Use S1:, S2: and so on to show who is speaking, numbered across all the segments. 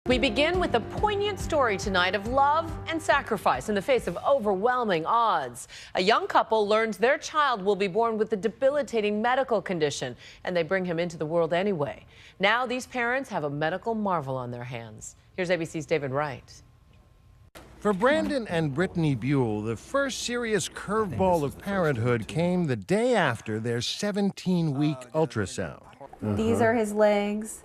S1: We begin with a poignant story tonight of love and sacrifice in the face of overwhelming odds. A young couple learns their child will be born with a debilitating medical condition, and they bring him into the world anyway. Now these parents have a medical marvel on their hands. Here's ABC's David Wright.
S2: For Brandon and Brittany Buell, the first serious curveball of parenthood came the day after their 17-week ultrasound.
S3: These are his legs.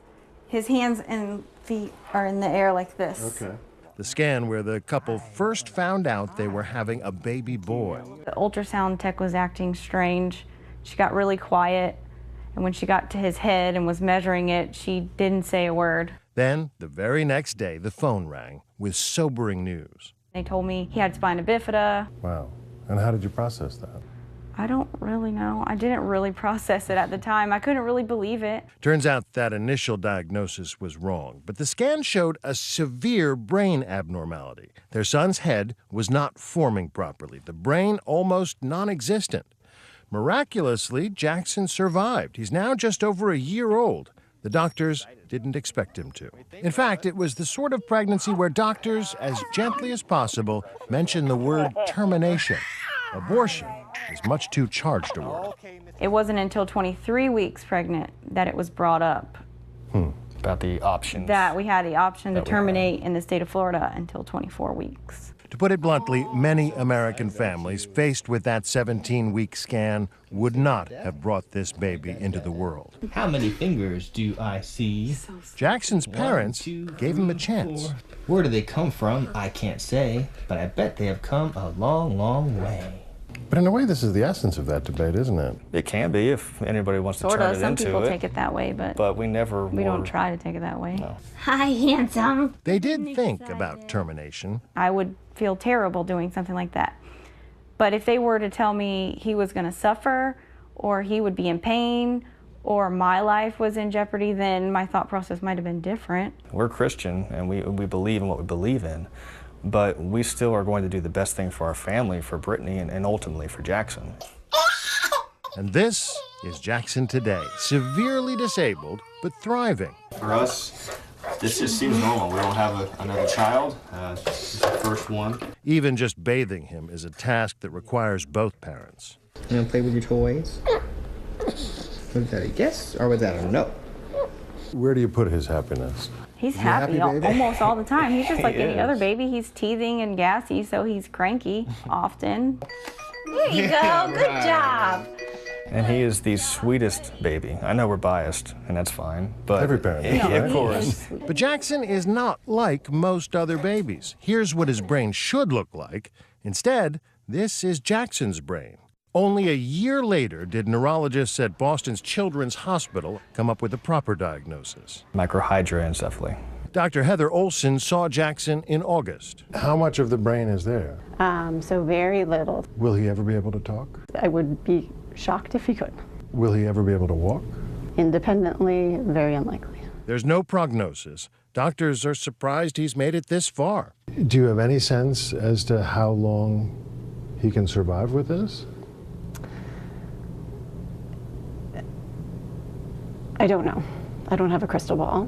S3: His hands and feet are in the air like this.
S2: Okay. The scan where the couple first found out they were having a baby boy.
S3: The ultrasound tech was acting strange. She got really quiet, and when she got to his head and was measuring it, she didn't say a word.
S2: Then, the very next day, the phone rang with sobering news.
S3: They told me he had spina bifida.
S4: Wow. And how did you process that?
S3: I don't really know. I didn't really process it at the time. I couldn't really believe it.
S2: Turns out that initial diagnosis was wrong, but the scan showed a severe brain abnormality. Their son's head was not forming properly, the brain almost non-existent. Miraculously, Jackson survived. He's now just over a year old. The doctors didn't expect him to. In fact, it was the sort of pregnancy where doctors, as gently as possible, mention the word termination. Abortion is much too charged a word.
S3: It wasn't until 23 weeks pregnant that it was brought up.
S5: About the options.
S3: That we had the option to terminate in the state of Florida until 24 weeks.
S2: To put it bluntly, many American families faced with that 17-week scan would not have brought this baby into the world.
S6: How many fingers do I see?
S2: Jackson's parents gave him a chance.
S6: 4. Where do they come from? I can't say, but I bet they have come a long, long way.
S4: But in a way, this is the essence of that debate, isn't it?
S5: It can be if anybody wants to
S3: Sort
S5: turn
S3: of.
S5: it
S3: Some
S5: into
S3: people
S5: it.
S3: take it that way, but
S5: we never.
S3: we don't try to take it that way.
S5: No.
S7: Hi, handsome.
S2: They did think about termination.
S3: I would feel terrible doing something like that. But if they were to tell me he was going to suffer, or he would be in pain, or my life was in jeopardy, then my thought process might have been different.
S5: We're Christian, and we believe in what we believe in, but we still are going to do the best thing for our family, for Brittany, and ultimately for Jackson.
S2: And this is Jackson today, severely disabled, but thriving.
S5: For us, this just seems normal. We don't have another child. This is the first one.
S2: Even just bathing him is a task that requires both parents.
S8: You want to play with your toys? Was that a yes or was that a no?
S4: Where do you put his happiness?
S3: He's
S4: You happy, baby?
S3: almost all the time. He's just like any
S5: is.
S3: other baby. He's teething and gassy, so he's cranky often.
S7: There you go. Good job.
S5: And he is the sweetest baby. I know we're biased, and that's fine, but
S4: Every parent is,
S5: yeah,
S4: right?
S5: of course.
S2: But Jackson is not like most other babies. Here's what his brain should look like. Instead, this is Jackson's brain. Only a year later did neurologists at Boston's Children's Hospital come up with a proper diagnosis.
S5: Microhydranencephaly.
S2: Dr. Heather Olson saw Jackson in August.
S4: How much of the brain is there?
S9: So very little.
S4: Will he ever be able to talk?
S9: I would be shocked if he could.
S4: Will he ever be able to walk?
S9: Independently, very unlikely.
S2: There's no prognosis. Doctors are surprised he's made it this far.
S4: Do you have any sense as to how long he can survive with this?
S9: I don't know. I don't have a crystal ball.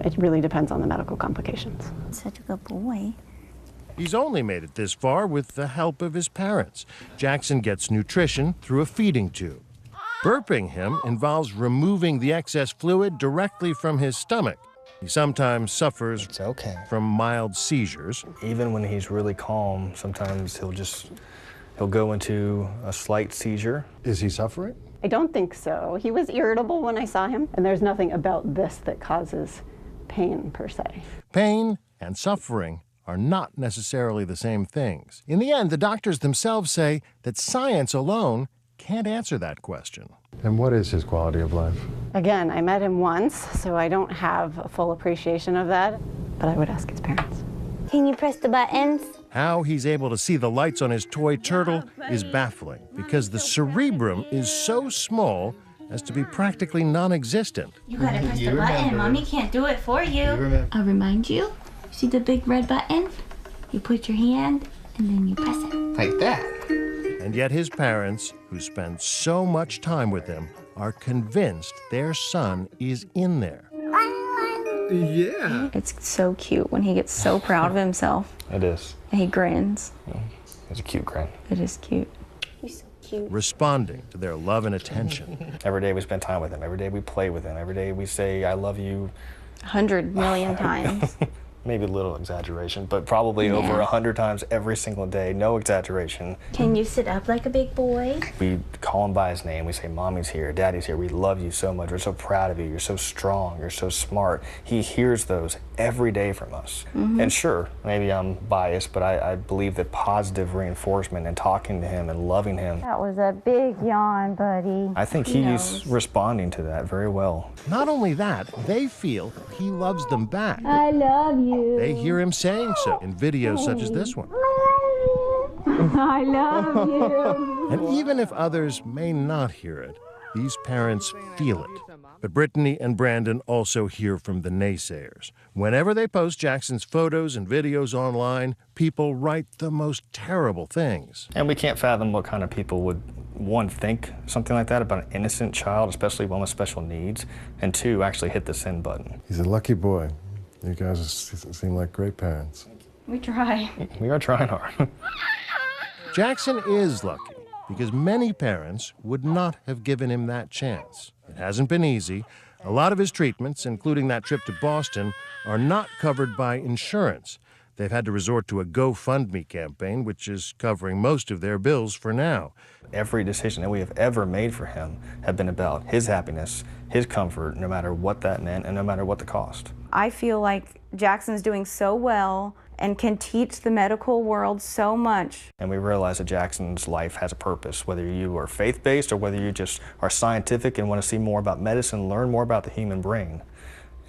S9: It really depends on the medical complications.
S7: Such a good boy.
S2: He's only made it this far with the help of his parents. Jackson gets nutrition through a feeding tube. Burping him involves removing the excess fluid directly from his stomach. He sometimes suffers from mild seizures.
S5: Even when he's really calm, sometimes he'll go into a slight seizure.
S4: Is he suffering?
S9: I don't think so. He was irritable when I saw him, and there's nothing about this that causes pain per se.
S2: Pain and suffering are not necessarily the same things. In the end, the doctors themselves say that science alone can't answer that question.
S4: And what is his quality of life?
S9: Again, I met him once, so I don't have a full appreciation of that, but I would ask his parents.
S7: Can you press the buttons?
S2: How he's able to see the lights on his toy turtle is baffling because the cerebrum is so small as to be practically non-existent.
S7: You gotta press the button. Mommy can't do it for you. I'll remind you. See the big red button? You put your hand and then you press it.
S8: Like that.
S2: And yet his parents, who spend so much time with him, are convinced their son is in there.
S8: Yeah.
S3: It's so cute when he gets so proud of himself
S5: It is.
S3: and he grins.
S5: It's a cute grin.
S3: It is cute.
S9: He's so cute.
S2: Responding to their love and attention.
S5: Every day we spend time with him. Every day we play with him. Every day we say, I love you.
S3: 100 million times.
S5: Maybe a little exaggeration, but probably over 100 times every single day. No exaggeration.
S7: Can you sit up like a big boy?
S5: We call him by his name. We say, Mommy's here, Daddy's here. We love you so much. We're so proud of you. You're so strong. You're so smart. He hears those every day from us. And sure, maybe I'm biased, but I believe that positive reinforcement and talking to him and loving him,
S7: That was a big yawn, buddy.
S5: I think he's responding to that very well.
S2: Not only that, they feel he loves them back.
S7: I love you.
S2: They hear him saying so in videos such as this one.
S7: I love you.
S2: And even if others may not hear it, these parents feel it. But Brittany and Brandon also hear from the naysayers. Whenever they post Jackson's photos and videos online, people write the most terrible things.
S5: And we can't fathom what kind of people would, one, think something like that about an innocent child, especially one with special needs, and two, actually hit the send button.
S4: He's a lucky boy. You guys seem like great parents.
S3: We try.
S5: We are trying hard.
S2: Jackson is lucky because many parents would not have given him that chance. It hasn't been easy. A lot of his treatments, including that trip to Boston, are not covered by insurance. They've had to resort to a GoFundMe campaign, which is covering most of their bills for now.
S5: Every decision that we have ever made for him have been about his happiness, his comfort, no matter what that meant and no matter what the cost.
S3: I feel like Jackson's doing so well and can teach the medical world so much.
S5: And we realize that Jackson's life has a purpose, whether you are faith-based or whether you just are scientific and want to see more about medicine, learn more about the human brain.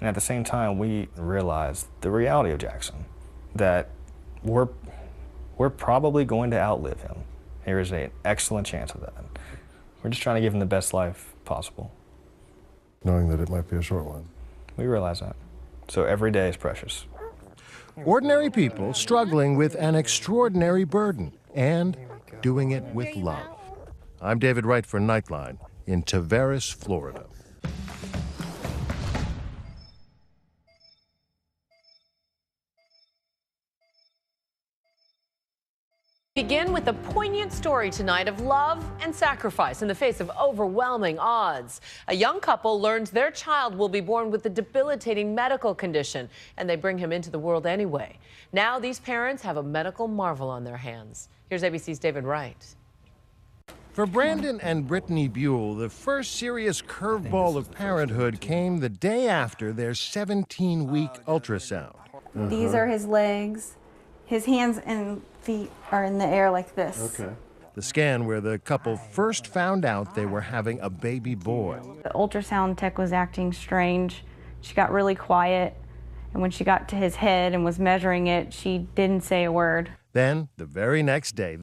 S5: And at the same time, we realize the reality of Jackson, that we're probably going to outlive him. There is an excellent chance of that. We're just trying to give him the best life possible.
S4: Knowing that it might be a short one.
S5: We realize that. So every day is precious.
S2: Ordinary people struggling with an extraordinary burden and doing it with love. I'm David Wright for Nightline in Tavares, Florida.
S1: Begin with a poignant story tonight of love and sacrifice in the face of overwhelming odds. A young couple learns their child will be born with a debilitating medical condition, and they bring him into the world anyway. Now these parents have a medical marvel on their hands. Here's ABC's David Wright.
S2: For Brandon and Brittany Buell, the first serious curveball of parenthood came the day after their 17-week ultrasound.
S3: These are his legs. His hands and feet are in the air like this.
S4: Okay.
S2: The scan where the couple first found out they were having a baby boy.
S3: The ultrasound tech was acting strange. She got really quiet, and when she got to his head and was measuring it, she didn't say a word.
S2: Then, the very next day,